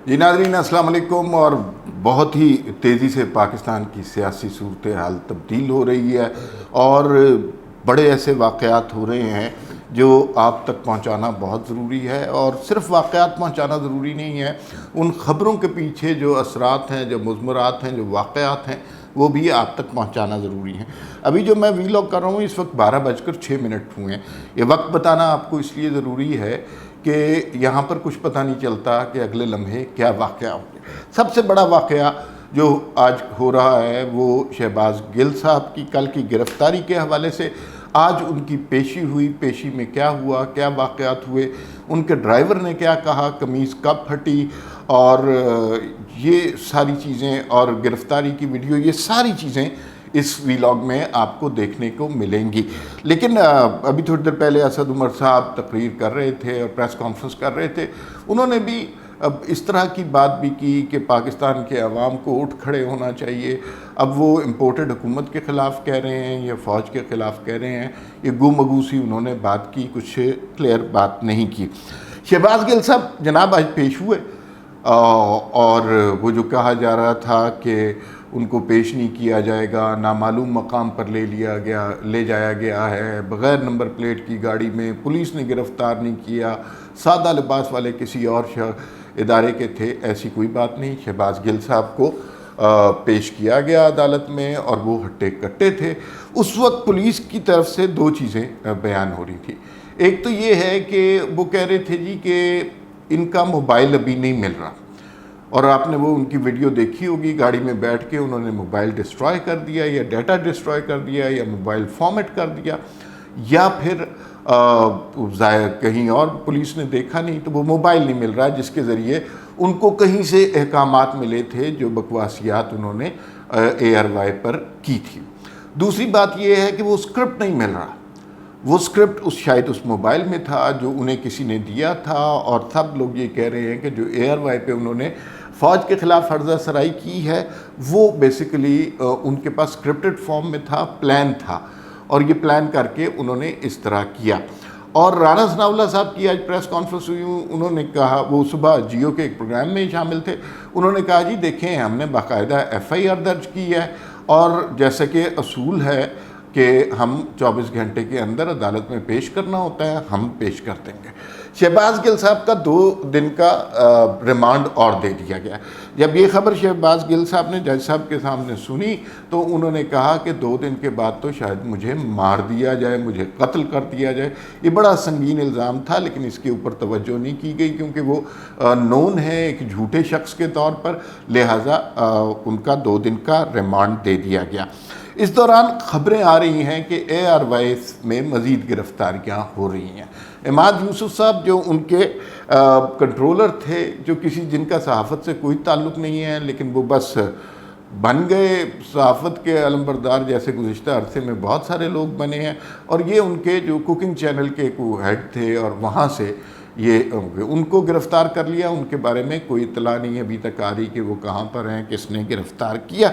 جی ناظرین السلام علیکم. اور بہت ہی تیزی سے پاکستان کی سیاسی صورتحال تبدیل ہو رہی ہے اور بڑے ایسے واقعات ہو رہے ہیں جو آپ تک پہنچانا بہت ضروری ہے. اور صرف واقعات پہنچانا ضروری نہیں ہے، ان خبروں کے پیچھے جو اثرات ہیں، جو مضمرات ہیں، جو واقعات ہیں، وہ بھی آپ تک پہنچانا ضروری ہیں. ابھی جو میں ویلاگ کر رہا ہوں اس وقت 12:06 ہوئے ہیں. یہ وقت بتانا آپ کو اس لیے ضروری ہے کہ یہاں پر کچھ پتہ نہیں چلتا کہ اگلے لمحے کیا واقعہ ہو گیا. سب سے بڑا واقعہ جو آج ہو رہا ہے وہ شہباز گل صاحب کی کل کی گرفتاری کے حوالے سے. آج ان کی پیشی ہوئی، پیشی میں کیا ہوا، کیا واقعات ہوئے، ان کے ڈرائیور نے کیا کہا، قمیض کب پھٹی، اور یہ ساری چیزیں، اور گرفتاری کی ویڈیو، یہ ساری چیزیں اس ویلاگ میں آپ کو دیکھنے کو ملیں گی. لیکن ابھی تھوڑی دیر پہلے اسد عمر صاحب تقریر کر رہے تھے اور پریس کانفرنس کر رہے تھے. انہوں نے بھی اب اس طرح کی بات بھی کی کہ پاکستان کے عوام کو اٹھ کھڑے ہونا چاہیے. اب وہ امپورٹڈ حکومت کے خلاف کہہ رہے ہیں یا فوج کے خلاف کہہ رہے ہیں، یہ گو مگو سی انہوں نے بات کی، کچھ کلیئر بات نہیں کی. شہباز گل صاحب جناب آج پیش ہوئے اور وہ جو کہا جا رہا تھا کہ ان کو پیش نہیں کیا جائے گا، نامعلوم مقام پر لے جایا گیا ہے، بغیر نمبر پلیٹ کی گاڑی میں، پولیس نے گرفتار نہیں کیا، سادہ لباس والے کسی اور ادارے کے تھے، ایسی کوئی بات نہیں. شہباز گل صاحب کو پیش کیا گیا عدالت میں اور وہ ہٹے کٹے تھے. اس وقت پولیس کی طرف سے دو چیزیں بیان ہو رہی تھی. ایک تو یہ ہے کہ وہ کہہ رہے تھے جی کہ ان کا موبائل ابھی نہیں مل رہا، اور آپ نے وہ ان کی ویڈیو دیکھی ہوگی، گاڑی میں بیٹھ کے انہوں نے موبائل ڈسٹرائے کر دیا یا ڈیٹا ڈسٹرائے کر دیا یا موبائل فارمیٹ کر دیا، یا پھر کہیں اور پولیس نے دیکھا نہیں تو وہ موبائل نہیں مل رہا، جس کے ذریعے ان کو کہیں سے احکامات ملے تھے جو بکواسیات انہوں نے ARY پر کی تھی. دوسری بات یہ ہے کہ وہ اسکرپٹ نہیں مل رہا. وہ اسکرپٹ شاید اس موبائل میں تھا جو انہیں کسی نے دیا تھا، اور سب لوگ یہ کہہ رہے ہیں کہ جو ARY پہ انہوں نے فوج کے خلاف ہرزہ سرائی کی ہے وہ بیسیکلی ان کے پاس اسکرپٹڈ فارم میں تھا، پلان تھا، اور یہ پلان کر کے انہوں نے اس طرح کیا. اور رانا ثناءاللہ صاحب کی آج پریس کانفرنس ہوئی، انہوں نے کہا، وہ صبح جیو کے ایک پروگرام میں شامل تھے، انہوں نے کہا جی دیکھیں ہم نے باقاعدہ FIR درج کی ہے، اور جیسا کہ اصول ہے کہ ہم 24 گھنٹے کے اندر عدالت میں پیش کرنا ہوتا ہے، ہم پیش کر دیں گے. شہباز گل صاحب کا 2 دن کا ریمانڈ اور دے دیا گیا. جب یہ خبر شہباز گل صاحب نے جج صاحب کے سامنے سنی تو انہوں نے کہا کہ 2 دن کے بعد تو شاید مجھے مار دیا جائے، مجھے قتل کر دیا جائے. یہ بڑا سنگین الزام تھا، لیکن اس کے اوپر توجہ نہیں کی گئی کیونکہ وہ نون ہے ایک جھوٹے شخص کے طور پر، لہٰذا ان کا 2 دن کا ریمانڈ دے دیا گیا. اس دوران خبریں آ رہی ہیں کہ ARY میں مزید گرفتاریاں ہو رہی ہیں. عماد یوسف صاحب جو ان کے کنٹرولر تھے، جو جن کا صحافت سے کوئی تعلق نہیں ہے لیکن وہ بس بن گئے صحافت کے علمبردار جیسے گزشتہ عرصے میں بہت سارے لوگ بنے ہیں، اور یہ ان کے جو کوکنگ چینل کے ہیڈ تھے، اور وہاں سے یہ ان کو گرفتار کر لیا. ان کے بارے میں کوئی اطلاع نہیں ابھی تک آ رہی کہ وہ کہاں پر ہیں، کس نے گرفتار کیا.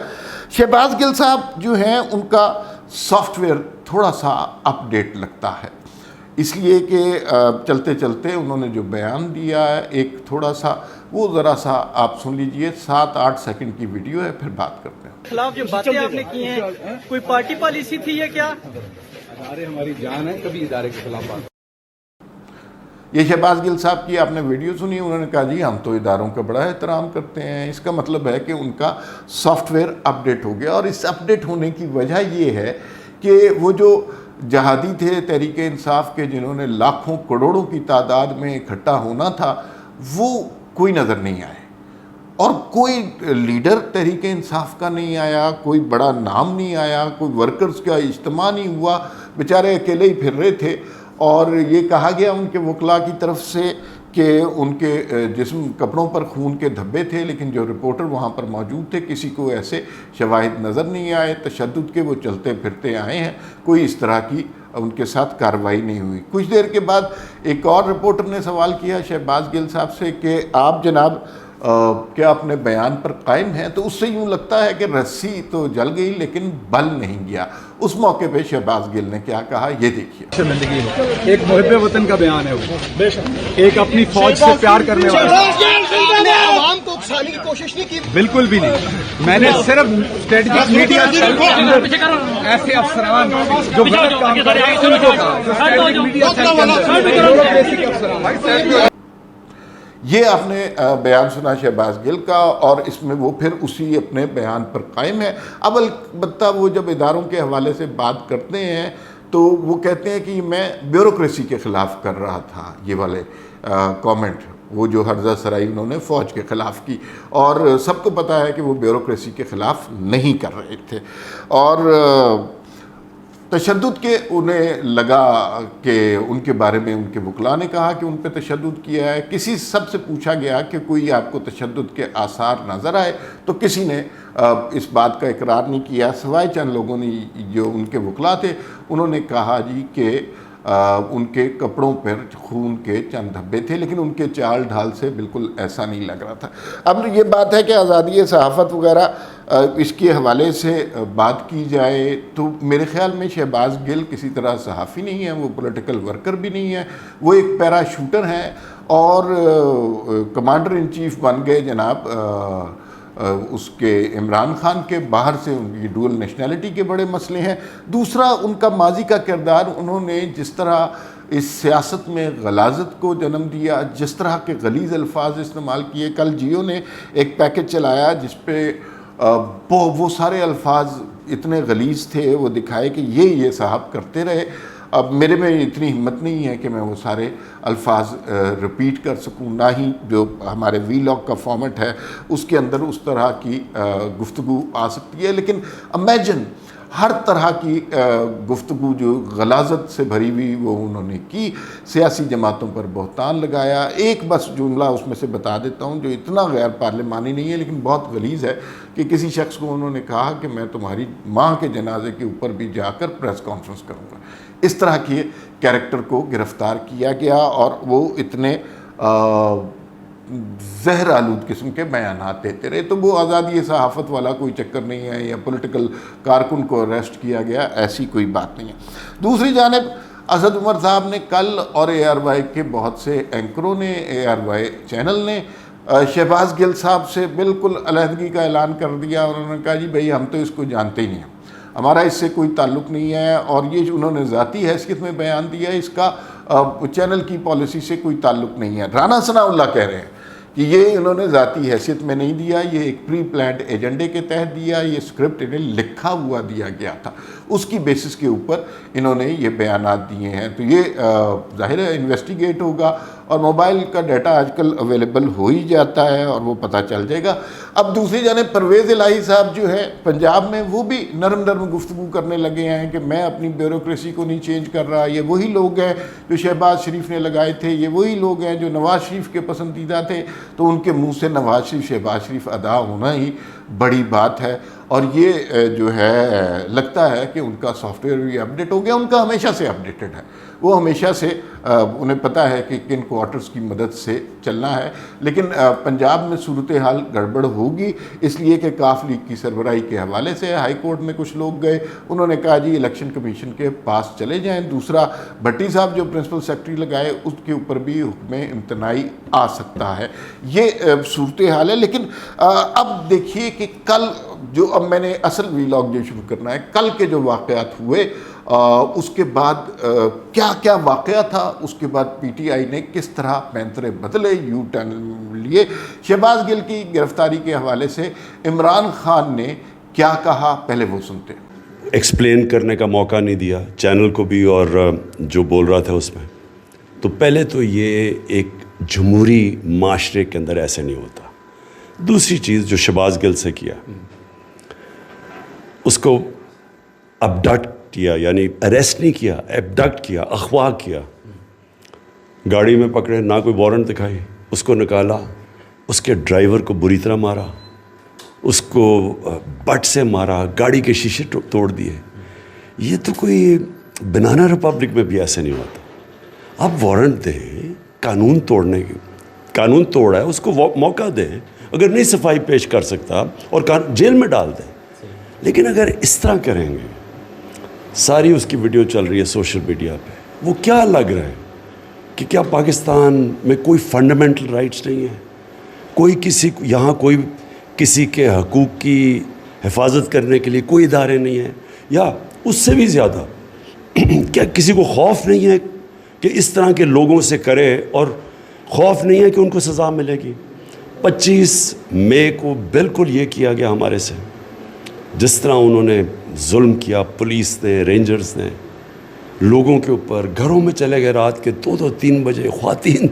شہباز گل صاحب جو ہیں ان کا سافٹ ویئر تھوڑا سا اپ ڈیٹ لگتا ہے، اس لیے کہ چلتے چلتے انہوں نے جو بیان دیا ہے ایک تھوڑا سا، وہ ذرا سا آپ سن لیجئے. 7-8 سیکنڈ کی ویڈیو ہے، پھر بات کرتے ہیں. خلاف جو باتیں آپ نے کی ہیں کوئی پارٹی پالیسی تھی یہ کیا؟ ہماری جان ہے، کبھی ادارے کے خلاف بات. یہ شہباز گل صاحب کی آپ نے ویڈیو سنی، انہوں نے کہا جی ہم تو اداروں کا بڑا احترام کرتے ہیں. اس کا مطلب ہے کہ ان کا سافٹ ویئر اپ ڈیٹ ہو گیا، اور اس اپ ڈیٹ ہونے کی وجہ یہ ہے کہ وہ جو جہادی تھے تحریک انصاف کے، جنہوں نے لاکھوں کروڑوں کی تعداد میں اکٹھا ہونا تھا، وہ کوئی نظر نہیں آئے، اور کوئی لیڈر تحریک انصاف کا نہیں آیا، کوئی بڑا نام نہیں آیا، کوئی ورکرز کا اجتماع نہیں ہوا، بیچارے اکیلے ہی پھر رہے تھے. اور یہ کہا گیا ان کے وکلاء کی طرف سے کہ ان کے جسم کپڑوں پر خون کے دھبے تھے، لیکن جو رپورٹر وہاں پر موجود تھے کسی کو ایسے شواہد نظر نہیں آئے. تشدد کے وہ چلتے پھرتے آئے ہیں، کوئی اس طرح کی ان کے ساتھ کارروائی نہیں ہوئی. کچھ دیر کے بعد ایک اور رپورٹر نے سوال کیا شہباز گل صاحب سے کہ آپ جناب کیا اپنے بیان پر قائم ہیں؟ تو اس سے یوں لگتا ہے کہ رسی تو جل گئی لیکن بل نہیں گیا. اس موقع پہ شہباز گل نے کیا کہا یہ دیکھیے. شرمندگی ہے، ایک محب وطن کا بیان ہے، وہ ایک اپنی فوج سے پیار کرنے والا. اکسانے کی کوشش نہیں کی. بالکل بھی نہیں. میں نے صرف اسٹریٹجک میڈیا ایسے افسران جو غلط کام کر رہے ہیں ان کو کہا. جو اسٹریٹجک میڈیا سیل کے اندر بیسک افسران. یہ آپ نے بیان سنا شہباز گل کا، اور اس میں وہ پھر اسی اپنے بیان پر قائم ہے. اب البتہ وہ جب اداروں کے حوالے سے بات کرتے ہیں تو وہ کہتے ہیں کہ میں بیوروکریسی کے خلاف کر رہا تھا. یہ والے کامنٹ وہ جو ہرزہ سرائی انہوں نے فوج کے خلاف کی، اور سب کو پتہ ہے کہ وہ بیوروکریسی کے خلاف نہیں کر رہے تھے. اور تشدد کے انہیں لگا کہ ان کے بارے میں ان کے وکلاء نے کہا کہ ان پہ تشدد کیا ہے. کسی سب سے پوچھا گیا کہ کوئی آپ کو تشدد کے آثار نظر آئے تو کسی نے اس بات کا اقرار نہیں کیا، سوائے چند لوگوں نے جو ان کے وکلاء تھے. انہوں نے کہا جی کہ ان کے کپڑوں پر خون کے چند دھبے تھے، لیکن ان کے چال ڈھال سے بالکل ایسا نہیں لگ رہا تھا. اب یہ بات ہے کہ آزادی صحافت وغیرہ اس کے حوالے سے بات کی جائے تو میرے خیال میں شہباز گل کسی طرح صحافی نہیں ہے، وہ پولیٹیکل ورکر بھی نہیں ہے، وہ ایک پیرا شوٹر ہیں اور کمانڈر ان چیف بن گئے جناب اس کے عمران خان کے. باہر سے ان کی ڈول نیشنلٹی کے بڑے مسئلے ہیں. دوسرا ان کا ماضی کا کردار، انہوں نے جس طرح اس سیاست میں غلاظت کو جنم دیا، جس طرح کے غلیظ الفاظ استعمال کیے. کل جیو نے ایک پیکج چلایا جس پہ وہ سارے الفاظ اتنے غلیظ تھے، وہ دکھائے کہ یہ صاحب کرتے رہے. اب میرے میں اتنی ہمت نہیں ہے کہ میں وہ سارے الفاظ رپیٹ کر سکوں، نہ ہی جو ہمارے وی لاگ کا فارمیٹ ہے اس کے اندر اس طرح کی گفتگو آ سکتی ہے. لیکن امیجن ہر طرح کی گفتگو جو غلاظت سے بھری ہوئی وہ انہوں نے کی. سیاسی جماعتوں پر بہتان لگایا. ایک بس جملہ اس میں سے بتا دیتا ہوں جو اتنا غیر پارلیمانی نہیں ہے لیکن بہت غلیظ ہے، کہ کسی شخص کو انہوں نے کہا کہ میں تمہاری ماں کے جنازے کے اوپر بھی جا کر پریس کانفرنس کروں گا. اس طرح کے کیریکٹر کو گرفتار کیا گیا اور وہ اتنے زہر آلود قسم کے بیانات دیتے رہے. تو وہ آزادی صحافت والا کوئی چکر نہیں ہے یا پولیٹیکل کارکن کو اریسٹ کیا گیا، ایسی کوئی بات نہیں ہے. دوسری جانب اسد عمر صاحب نے کل اور ARY کے بہت سے اینکروں نے، ARY چینل نے شہباز گل صاحب سے بالکل علیحدگی کا اعلان کر دیا. انہوں نے کہا جی بھائی ہم تو اس کو جانتے ہی نہیں ہیں، ہمارا اس سے کوئی تعلق نہیں ہے. اور یہ جو انہوں نے ذاتی حیثیت میں بیان دیا ہے اس کا چینل کی پالیسی سے کوئی تعلق نہیں ہے. رانا ثناء اللہ کہہ رہے ہیں کہ یہ انہوں نے ذاتی حیثیت میں نہیں دیا، یہ ایک پری پلانڈ ایجنڈے کے تحت دیا، یہ سکرپٹ انہیں لکھا ہوا دیا گیا تھا، اس کی بیسس کے اوپر انہوں نے یہ بیانات دیے ہیں. تو یہ ظاہر ہے انویسٹیگیٹ ہوگا، اور موبائل کا ڈیٹا آج کل اویلیبل ہو ہی جاتا ہے اور وہ پتہ چل جائے گا. اب دوسری جانب پرویز الہی صاحب جو ہے پنجاب میں، وہ بھی نرم گفتگو کرنے لگے ہیں کہ میں اپنی بیوروکریسی کو نہیں چینج کر رہا. یہ وہی لوگ ہیں جو شہباز شریف نے لگائے تھے، یہ وہی لوگ ہیں جو نواز شریف کے پسندیدہ تھے، تو ان کے منہ سے نواز شریف شہباز شریف ادا ہونا ہی بڑی بات ہے. اور یہ جو ہے لگتا ہے کہ ان کا سافٹ ویئر بھی اپڈیٹ ہو گیا. ان کا ہمیشہ سے اپڈیٹڈ ہے، وہ ہمیشہ سے انہیں پتہ ہے کہ کن کوارٹرز کی مدد سے چلنا ہے. لیکن پنجاب میں صورتحال گڑبڑ ہوگی، اس لیے کہ کاف لیگ کی سربراہی کے حوالے سے ہائی کورٹ میں کچھ لوگ گئے، انہوں نے کہا جی الیکشن کمیشن کے پاس چلے جائیں. دوسرا بھٹی صاحب جو پرنسپل سیکرٹری لگائے اس کے اوپر بھی حکم امتناعی آ سکتا ہے. یہ صورتحال ہے. لیکن اب دیکھیے کہ کل جو، اب میں نے اصل وی لاگ جو شروع کرنا ہے، کل کے جو واقعات ہوئے اس کے بعد کیا کیا واقعہ تھا، اس کے بعد PTI نے کس طرح پینترے بدلے، یو ٹرن لیے. شہباز گل کی گرفتاری کے حوالے سے عمران خان نے کیا کہا، پہلے وہ سنتے ہیں. ایکسپلین کرنے کا موقع نہیں دیا چینل کو بھی اور جو بول رہا تھا اس میں. تو پہلے تو یہ ایک جمہوری معاشرے کے اندر ایسے نہیں ہوتا. دوسری چیز جو شہباز گل سے کیا، اس کو ابڈکٹ کیا، یعنی اریسٹ نہیں کیا، ابڈکٹ کیا، اغوا کیا. گاڑی میں پکڑے، نہ کوئی وارنٹ دکھائی، اس کو نکالا، اس کے ڈرائیور کو بری طرح مارا، اس کو بٹ سے مارا، گاڑی کے شیشے توڑ دیے. یہ تو کوئی بنانا ریپبلک میں بھی ایسے نہیں ہوتا. آپ وارنٹ دیں قانون توڑنے کی، قانون توڑا ہے اس کو موقع دیں، اگر نہیں صفائی پیش کر سکتا اور جیل میں ڈال دیں. لیکن اگر اس طرح کریں گے، ساری اس کی ویڈیو چل رہی ہے سوشل میڈیا پہ، وہ کیا لگ رہا ہے کہ کیا پاکستان میں کوئی فنڈامنٹل رائٹس نہیں ہیں؟ کوئی کسی کے حقوق کی حفاظت کرنے کے لیے کوئی ادارے نہیں ہیں، یا اس سے بھی زیادہ کیا کسی کو خوف نہیں ہے کہ اس طرح کے لوگوں سے کرے، اور خوف نہیں ہے کہ ان کو سزا ملے گی؟ 25 مئی کو بالکل یہ کیا گیا ہمارے سے، جس طرح انہوں نے ظلم کیا، پولیس نے، رینجرز نے لوگوں کے اوپر، گھروں میں چلے گئے رات کے 2-3 بجے خواتین۔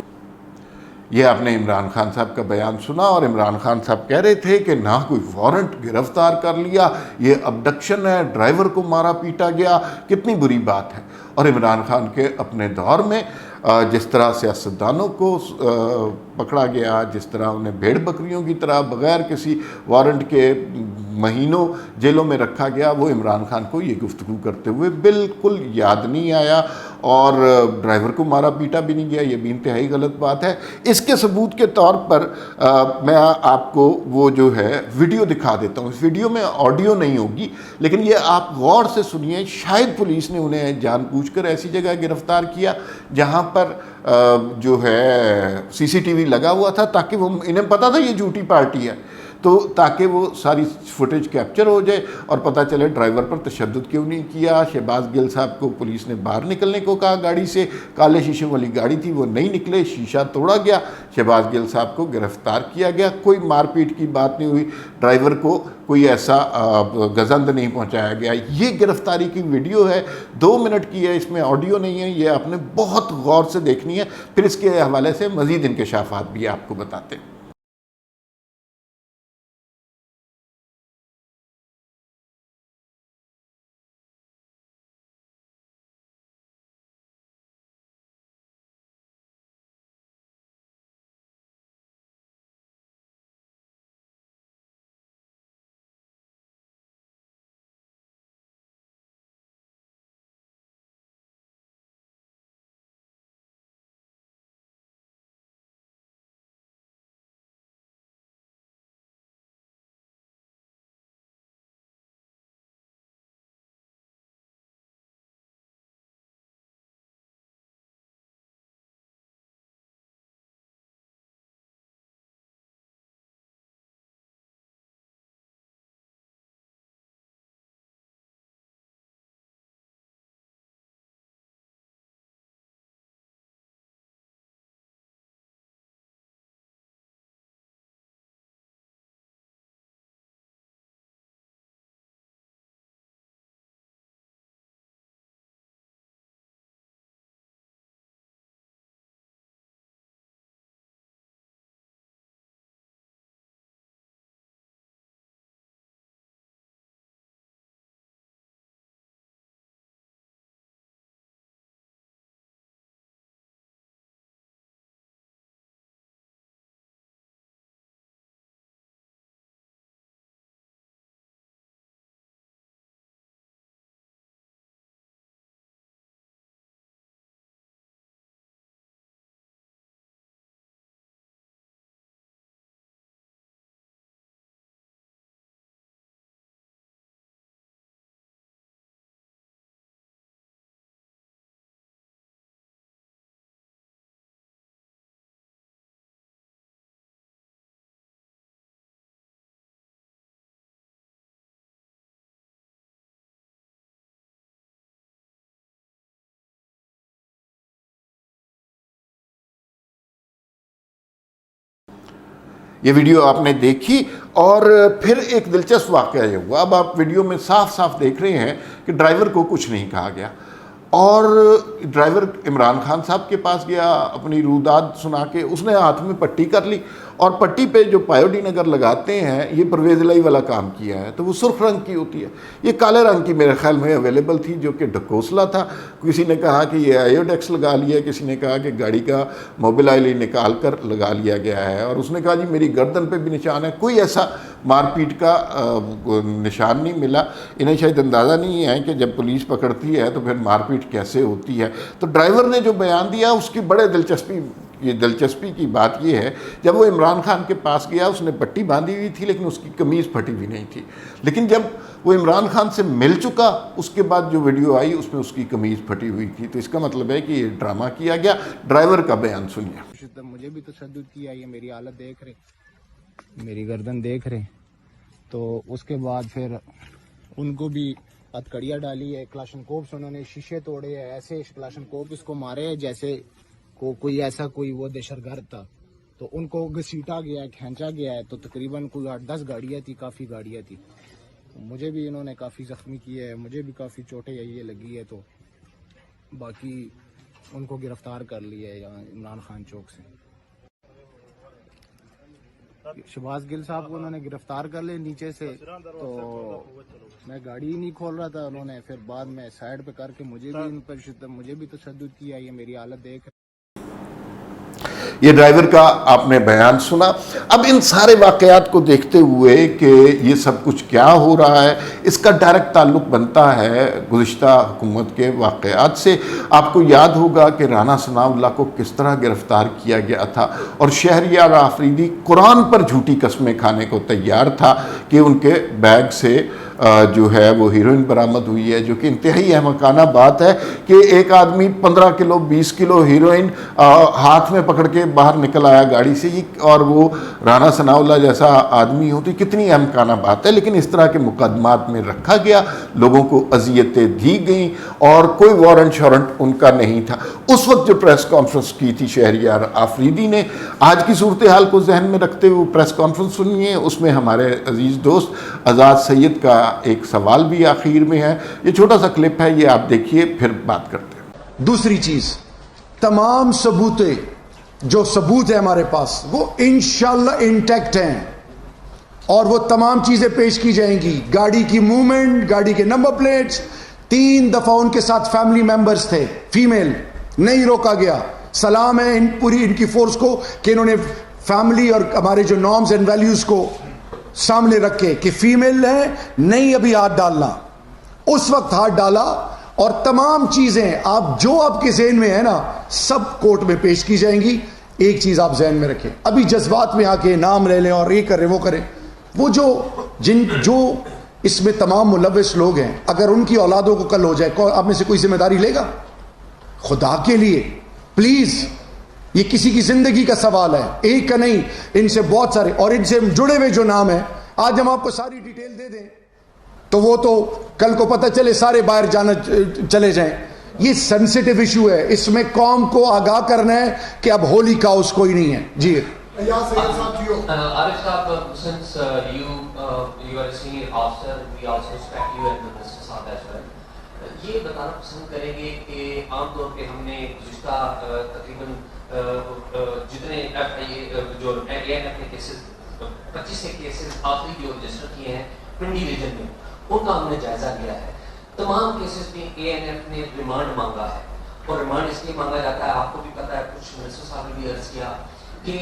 یہ آپ نے عمران خان صاحب کا بیان سنا، اور عمران خان صاحب کہہ رہے تھے کہ نہ کوئی وارنٹ گرفتار کر لیا، یہ ابڈکشن ہے، ڈرائیور کو مارا پیٹا گیا، کتنی بری بات ہے۔ اور عمران خان کے اپنے دور میں جس طرح سیاستدانوں کو پکڑا گیا، جس طرح انہیں بھیڑ بکریوں کی طرح بغیر کسی وارنٹ کے مہینوں جیلوں میں رکھا گیا، وہ عمران خان کو یہ گفتگو کرتے ہوئے بالکل یاد نہیں آیا، اور ڈرائیور کو مارا پیٹا بھی نہیں گیا، یہ بھی انتہائی غلط بات ہے۔ اس کے ثبوت کے طور پر میں آپ کو وہ جو ہے ویڈیو دکھا دیتا ہوں۔ اس ویڈیو میں آڈیو نہیں ہوگی، لیکن یہ آپ غور سے سنیے۔ شاید پولیس نے انہیں جان بوجھ کر ایسی جگہ گرفتار کیا جہاں پر جو ہے CCTV لگا ہوا تھا، تاکہ وہ انہیں پتا تھا یہ جھوٹی پارٹی ہے، تو تاکہ وہ ساری فوٹیج کیپچر ہو جائے اور پتہ چلے ڈرائیور پر تشدد کیوں نہیں کیا۔ شہباز گل صاحب کو پولیس نے باہر نکلنے کو کہا گاڑی سے، کالے شیشوں والی گاڑی تھی، وہ نہیں نکلے، شیشہ توڑا گیا، شہباز گل صاحب کو گرفتار کیا گیا، کوئی مار پیٹ کی بات نہیں ہوئی، ڈرائیور کو کوئی ایسا گزند نہیں پہنچایا گیا۔ یہ گرفتاری کی ویڈیو ہے، 2 منٹ کی ہے، اس میں آڈیو نہیں ہے، یہ آپ نے بہت غور سے دیکھنی ہے، پھر اس کے حوالے سے مزید انکشافات بھی آپ کو بتاتے ہیں۔ یہ ویڈیو آپ نے دیکھی، اور پھر ایک دلچسپ واقعہ یہ ہوا۔ اب آپ ویڈیو میں صاف صاف دیکھ رہے ہیں کہ ڈرائیور کو کچھ نہیں کہا گیا، اور ڈرائیور عمران خان صاحب کے پاس گیا، اپنی روداد سنا کے اس نے ہاتھ میں پٹی کر لی، اور پٹی پہ جو پائیوڈین اگر لگاتے ہیں، یہ پرویز الہی والا کام کیا ہے، تو وہ سرخ رنگ کی ہوتی ہے، یہ کالے رنگ کی میرے خیال میں اویلیبل تھی، جو کہ ڈھکوسلا تھا۔ کسی نے کہا کہ یہ آئیوڈیکس لگا لیا، کسی نے کہا کہ گاڑی کا موبل آئل نکال کر لگا لیا گیا ہے، اور اس نے کہا جی میری گردن پہ بھی نشان ہے، کوئی ایسا مار پیٹ کا نشان نہیں ملا۔ انہیں شاید اندازہ نہیں ہے کہ جب پولیس پکڑتی ہے تو پھر مار پیٹ کیسے ہوتی ہے۔ تو ڈرائیور نے جو بیان دیا اس کی بڑے دلچسپی کی بات یہ ہے، جب وہ عمران خان کے پاس گیا اس نے پٹی باندھی ہوئی تھی، لیکن اس کی قمیض پھٹی ہوئی نہیں تھی، لیکن جب وہ عمران خان سے مل چکا اس کے بعد جو ویڈیو آئی اس میں اس کی قمیض پھٹی ہوئی تھی۔ تو اس کا مطلب ہے کہ یہ ڈرامہ کیا گیا۔ ڈرائیور کا بیان سنیے۔ مجھے بھی تشدد کیا، یہ میری حالت دیکھ رہے، میری گردن دیکھ رہے ہیں. تو اس کے بعد پھر ان کو بھی ہتھکڑیاں ڈالی ہے, کلاشنکوفs انہوں نے شیشے توڑے ہیں, ایسے کلاشنکوف اس کو مارے ہیں جیسے کوئی ایسا کوئی وہ دہشت گرد تھا. تو ان کو گھسیٹا گیا ہے, کھینچا گیا ہے. تو تقریباً کوئی 8-10 گاڑیاں تھی, کافی گاڑیاں تھی. مجھے بھی انہوں نے کافی زخمی کیا ہے, مجھے بھی کافی چوٹیں یہ لگی ہے. تو باقی ان کو گرفتار کر لیا ہے یہاں عمران خان چوک سے. شہباز گل صاحب کو انہوں نے گرفتار کر لیا نیچے سے. تو میں گاڑی ہی نہیں کھول رہا تھا, انہوں نے پھر بعد میں سائڈ پہ کر کے مجھے بھی تشدد کیا. یہ میری حالت دیکھ. یہ ڈرائیور کا آپ نے بیان سنا. اب ان سارے واقعات کو دیکھتے ہوئے کہ یہ سب کچھ کیا ہو رہا ہے, اس کا ڈائریکٹ تعلق بنتا ہے گزشتہ حکومت کے واقعات سے. آپ کو یاد ہوگا کہ رانا ثناء اللہ کو کس طرح گرفتار کیا گیا تھا, اور شہریار آفریدی قرآن پر جھوٹی قسمیں کھانے کو تیار تھا کہ ان کے بیگ سے جو ہے وہ ہیروئن برآمد ہوئی ہے, جو کہ انتہائی احمقانہ بات ہے کہ ایک آدمی 15 کلو 20 کلو ہیروئن ہاتھ میں پکڑ کے باہر نکل آیا گاڑی سے, اور وہ رانا ثناء اللہ جیسا آدمی ہوتی. کتنی احمقانہ بات ہے. لیکن اس طرح کے مقدمات میں رکھا گیا, لوگوں کو اذیتیں دی گئیں, اور کوئی وارنٹ شورنٹ ان کا نہیں تھا. اس وقت جو پریس کانفرنس کی تھی شہریار آفریدی نے, آج کی صورتحال کو ذہن میں رکھتے ہوئے پریس کانفرنس سنی ہے. اس میں ہمارے عزیز دوست آزاد سید کا ایک سوال بھی آخر میں ہے. یہ چھوٹا سا کلپ ہے, یہ آپ دیکھیے, پھر بات کرتے ہیں. دوسری چیز, تمام جو ثبوت ہے ہمارے پاس وہ انشاءاللہ انٹیکٹ ہیں, اور وہ تمام چیزیں پیش کی جائیں گی. گاڑی کی موومنٹ, گاڑی کے نمبر پلیٹس, 3 دفعہ ان کے ساتھ فیملی ممبرز تھے, فیمیل, نہیں روکا گیا. سلام ہے پوری ان کی فورس کو کہ انہوں نے فیملی اور ہمارے جو نارمز اینڈ ویلیوز کو سامنے رکھے کہ فیمیل ہے, نہیں ابھی ہاتھ ڈالنا. اس وقت ہاتھ ڈالا, اور تمام چیزیں آپ کے ذہن میں ہے نا, سب کورٹ میں پیش کی جائیں گی. ایک چیز آپ ذہن میں رکھیں, ابھی جذبات میں آ کے نام لے لیں اور یہ کریں وہ کریں, وہ جو اس میں تمام ملوث لوگ ہیں, اگر ان کی اولادوں کو کل ہو جائے, آپ میں سے کوئی ذمہ داری لے گا؟ خدا کے لیے پلیز, یہ کسی کی زندگی کا سوال ہے, ایک کا نہیں, ان سے بہت سارے, اور ان سے جڑے ہوئے جو نام ہیں, آج ہم آپ کو ساری ڈیٹیل دے دیں تو وہ تو کل کو پتہ چلے سارے باہر جانا چلے جائیں. یہ سینسیٹیو ایشو ہے, اس میں قوم کو آگاہ کرنا ہے کہ اب ہولی کاؤس کوئی نہیں ہے. جی عارف صاحب, since you are a senior officer, we also respect you and the business of as well. یہ بتانا پسند کریں گے کہ عام طور پہ ہم نے گزشتہ تقریباً جتنے جو ANF کے کیسز 25 سے کیسز آخری جو رجسٹر کیے ہیں پنڈی ریجن میں, ان کا ہم نے جائزہ لیا ہے. تمام کیسز میں ANF نے ریمانڈ مانگا ہے, اور ریمانڈ اس لیے مانگا جاتا ہے, آپ کو بھی پتہ ہے, کچھ منسٹر صاحب نے بھی عرض کیا کہ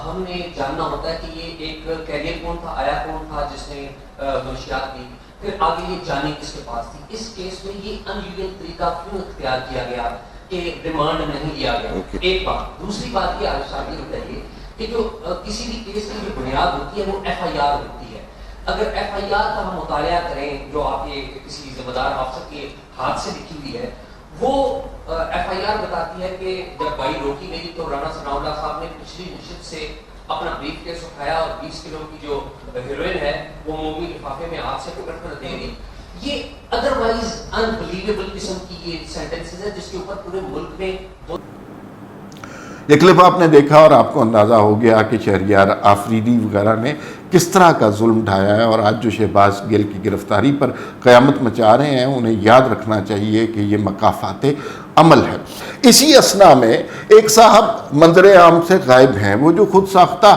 ہم نے جاننا ہوتا ہے کہ یہ ایک کیریئر کون تھا, آیا کون تھا جس نے منشیات دی, پھر آگے یہ جانی کس کے پاس تھی. اس کیس میں یہ ان لیگل طریقہ کیوں اختیار کیا گیا کہ ریمانڈ نہیں لیا گیا؟ ایک بات. دوسری بات یہ عارف صاحب یہ بتائیے کہ جو کسی بھی کیس کی جو بنیاد ہوتی ہے وہ FIR ہوتی ہے. اگر FIR کا ہم مطالعہ کریں جو آپ کے کسی ذمہ دار افسر کے ہاتھ سے لکھی ہوئی ہے, وہ FIR بتاتی ہے کہ جب گاڑی روکی گئی تو رانا ثناء اللہ صاحب نے پچھلی نشست سے اپنا بریف کیس اٹھایا اور 20 کلو کی جو ہیروئن ہے وہ مومی لفافے میں ہاتھ سے پکڑ کر دے دی. یہ ادروائز انبلیویبل قسم کی یہ سینٹنسز ہے جس کے اوپر پورے ملک میں یہ کلپ آپ نے دیکھا اور آپ کو اندازہ ہو گیا کہ شہریار آفریدی وغیرہ نے کس طرح کا ظلم ڈھایا ہے, اور آج جو شہباز گل کی گرفتاری پر قیامت مچا رہے ہیں انہیں یاد رکھنا چاہیے کہ یہ مکافات عمل ہے. اسی اثنا میں ایک صاحب منظر عام سے غائب ہیں, وہ جو خود ساختہ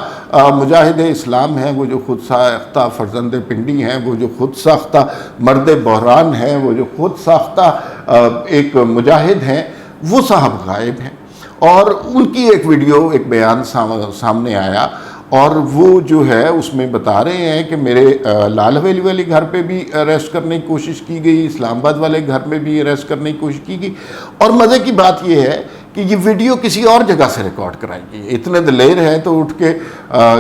مجاہد اسلام ہیں, وہ جو خود ساختہ فرزند پنڈی ہیں, وہ جو خود ساختہ مرد بحران ہیں, وہ جو خود ساختہ ایک مجاہد ہیں, وہ صاحب غائب ہیں. اور ان کی ایک ویڈیو, ایک بیان سامنے آیا, اور وہ جو ہے اس میں بتا رہے ہیں کہ میرے لال حویلی والے گھر پہ بھی اریسٹ کرنے کی کوشش کی گئی, اسلام آباد والے گھر میں بھی اریسٹ کرنے کی کوشش کی گئی. اور مزے کی بات یہ ہے کہ یہ ویڈیو کسی اور جگہ سے ریکارڈ کرائیں گے. اتنے دلیر ہیں تو اٹھ کے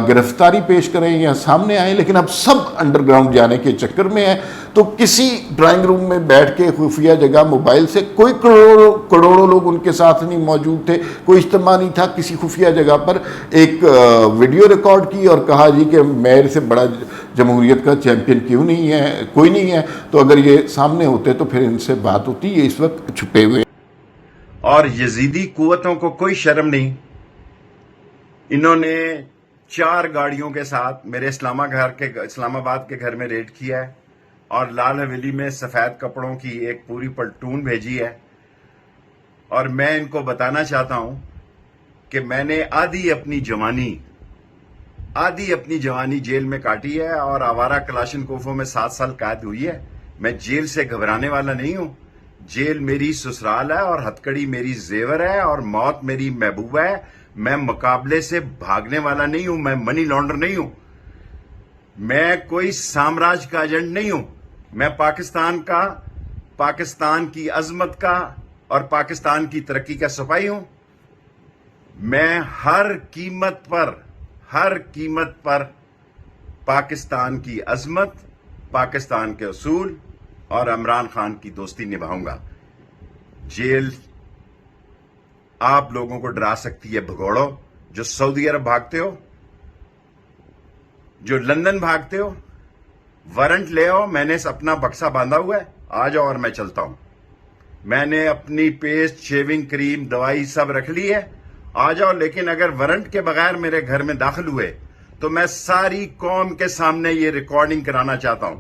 گرفتاری پیش کریں یا سامنے آئیں, لیکن اب سب انڈر گراؤنڈ جانے کے چکر میں ہیں. تو کسی ڈرائنگ روم میں بیٹھ کے خفیہ جگہ موبائل سے, کوئی کروڑوں لوگ ان کے ساتھ نہیں موجود تھے, کوئی اجتماع نہیں تھا, کسی خفیہ جگہ پر ایک ویڈیو ریکارڈ کی اور کہا جی کہ میرے سے بڑا جمہوریت کا چیمپئن کیوں نہیں ہے, کوئی نہیں ہے. تو اگر یہ سامنے ہوتے تو پھر ان سے بات ہوتی. یہ اس وقت چھپے ہوئے. اور یزیدی قوتوں کو کوئی شرم نہیں. انہوں نے 4 گاڑیوں کے ساتھ میرے اسلام آباد کے گھر میں ریڈ کیا ہے اور لال حویلی میں سفید کپڑوں کی ایک پوری پلٹون بھیجی ہے. اور میں ان کو بتانا چاہتا ہوں کہ میں نے آدھی اپنی جوانی جیل میں کاٹی ہے اور آوارہ کلاشنکوفوں میں 7 سال قید ہوئی ہے. میں جیل سے گھبرانے والا نہیں ہوں. جیل میری سسرال ہے اور ہتکڑی میری زیور ہے اور موت میری محبوبہ ہے. میں مقابلے سے بھاگنے والا نہیں ہوں. میں منی لانڈر نہیں ہوں. میں کوئی سامراج کا ایجنٹ نہیں ہوں. میں پاکستان کی عظمت کا اور پاکستان کی ترقی کا سپاہی ہوں. میں ہر قیمت پر پاکستان کی عظمت, پاکستان کے اصول اور عمران خان کی دوستی نبھاؤں گا. جیل آپ لوگوں کو ڈرا سکتی ہے. بھگوڑو جو سعودی عرب بھاگتے ہو, جو لندن بھاگتے ہو, وارنٹ لے آؤ. میں نے اپنا بکسا باندھا ہوا ہے, آ جاؤ اور میں چلتا ہوں. میں نے اپنی پیسٹ, شیونگ کریم, دوائی سب رکھ لی ہے, آ جاؤ. لیکن اگر وارنٹ کے بغیر میرے گھر میں داخل ہوئے تو میں ساری قوم کے سامنے یہ ریکارڈنگ کرانا چاہتا ہوں.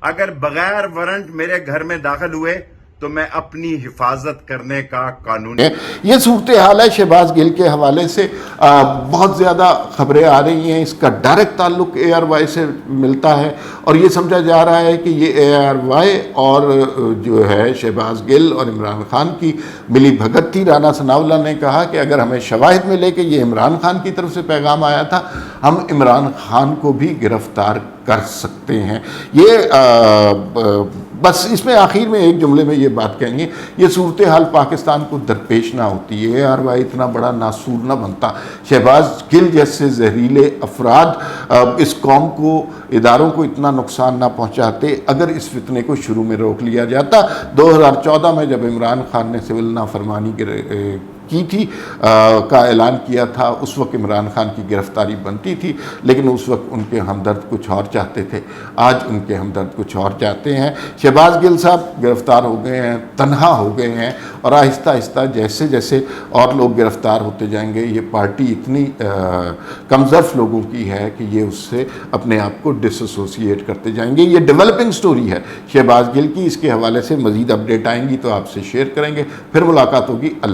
اگر بغیر وارنٹ میرے گھر میں داخل ہوئے تو میں اپنی حفاظت کرنے کا قانون. یہ صورتحال ہے. شہباز گل کے حوالے سے بہت زیادہ خبریں آ رہی ہیں. اس کا ڈائریکٹ تعلق اے آر وائی سے ملتا ہے اور یہ سمجھا جا رہا ہے کہ یہ اے آر وائی اور جو ہے شہباز گل اور عمران خان کی ملی بھگت تھی. رانا ثناءاللہ نے کہا کہ اگر ہمیں شواہد ملے کہ یہ عمران خان کی طرف سے پیغام آیا تھا, ہم عمران خان کو بھی گرفتار کر سکتے ہیں. یہ بس اس میں آخر میں ایک جملے میں یہ بات کہیں گے, یہ صورتحال پاکستان کو درپیش نہ ہوتی ہے. اے آر وائی اتنا بڑا ناسور نہ بنتا. شہباز گل جیسے زہریلے افراد اس قوم کو, اداروں کو اتنا نقصان نہ پہنچاتے اگر اس فتنے کو شروع میں روک لیا جاتا. 2014 میں جب عمران خان نے سول نافرمانی کی تھی کا اعلان کیا تھا, اس وقت عمران خان کی گرفتاری بنتی تھی, لیکن اس وقت ان کے ہمدرد کچھ اور چاہتے تھے. آج ان کے ہمدرد کچھ اور چاہتے ہیں. شہباز گل صاحب گرفتار ہو گئے ہیں, تنہا ہو گئے ہیں, اور آہستہ آہستہ جیسے جیسے اور لوگ گرفتار ہوتے جائیں گے, یہ پارٹی اتنی کمزرف لوگوں کی ہے کہ یہ اس سے اپنے آپ کو ڈس ایسوسیٹ کرتے جائیں گے. یہ ڈیولپنگ سٹوری ہے شہباز گل کی. اس کے حوالے سے مزید اپڈیٹ آئیں گی تو آپ سے شیئر کریں گے. پھر ملاقات ہوگی. اللہ